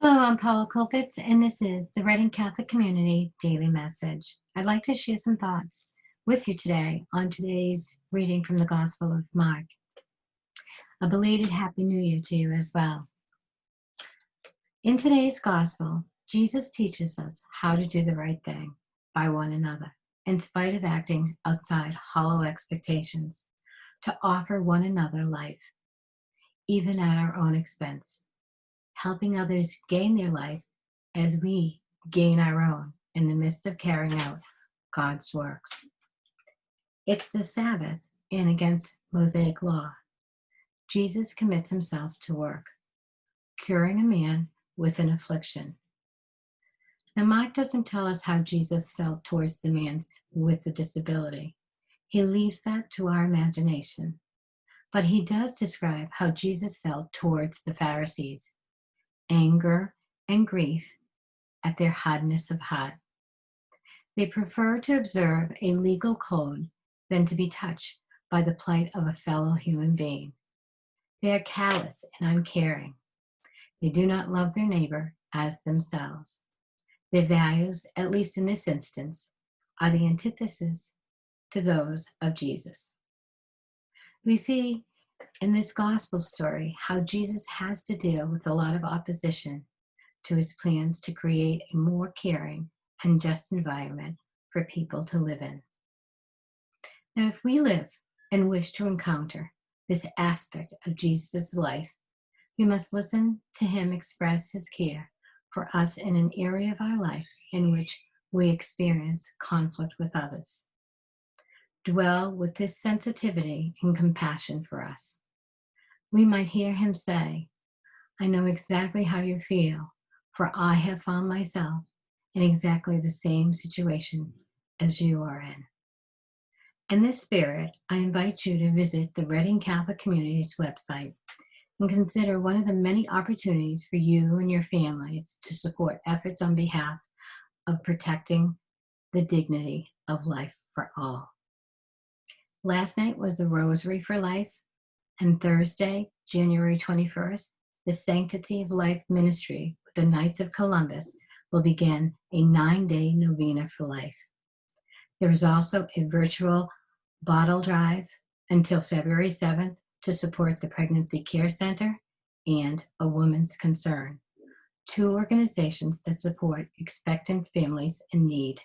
Hello, I'm Paula Colpitts, and this is the Reading Catholic Community Daily Message. I'd like to share some thoughts with you today on today's reading from the Gospel of Mark. A belated Happy New Year to you as well. In today's Gospel, Jesus teaches us how to do the right thing by one another, in spite of acting outside hollow expectations, to offer one another life, even at our own expense, helping others gain their life as we gain our own in the midst of carrying out God's works. It's the Sabbath, and against Mosaic law, Jesus commits himself to work, curing a man with an affliction. Now, Mark doesn't tell us how Jesus felt towards the man with the disability. He leaves that to our imagination. But he does describe how Jesus felt towards the Pharisees: anger and grief at their hardness of heart. They prefer to observe a legal code than to be touched by the plight of a fellow human being. They are callous and uncaring. They do not love their neighbor as themselves. Their values, at least in this instance, are the antithesis to those of Jesus. We see in this gospel story how Jesus has to deal with a lot of opposition to his plans to create a more caring and just environment for people to live in. Now, if we live and wish to encounter this aspect of Jesus' life, we must listen to him express his care for us in an area of our life in which we experience conflict with others. Dwell with this sensitivity and compassion for us. We might hear him say, "I know exactly how you feel, for I have found myself in exactly the same situation as you are in." In this spirit, I invite you to visit the Reading Catholic Community's website and consider one of the many opportunities for you and your families to support efforts on behalf of protecting the dignity of life for all. Last night was the Rosary for Life, and Thursday, January 21st, the Sanctity of Life Ministry with the Knights of Columbus will begin a 9-day novena for life. There is also a virtual bottle drive until February 7th to support the Pregnancy Care Center and A Woman's Concern, two organizations that support expectant families in need.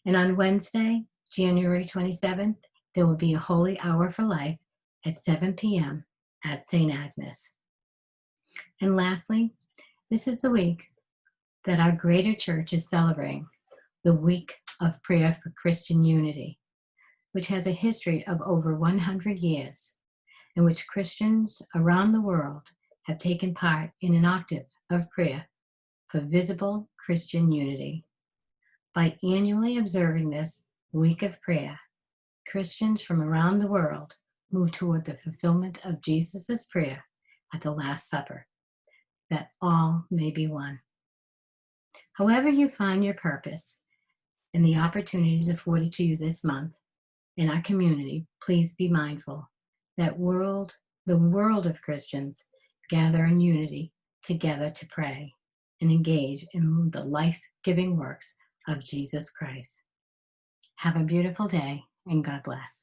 And on Wednesday, January 27th, there will be a Holy Hour for Life at 7 p.m. at St. Agnes. And lastly, this is the week that our Greater Church is celebrating the Week of Prayer for Christian Unity, which has a history of over 100 years, in which Christians around the world have taken part in an octave of prayer for visible Christian unity. By annually observing this week of prayer, Christians from around the world move toward the fulfillment of Jesus' prayer at the Last Supper, that all may be one. However you find your purpose and the opportunities afforded to you this month in our community, please be mindful that the world of Christians gather in unity together to pray and engage in the life-giving works of Jesus Christ. Have a beautiful day, and God bless.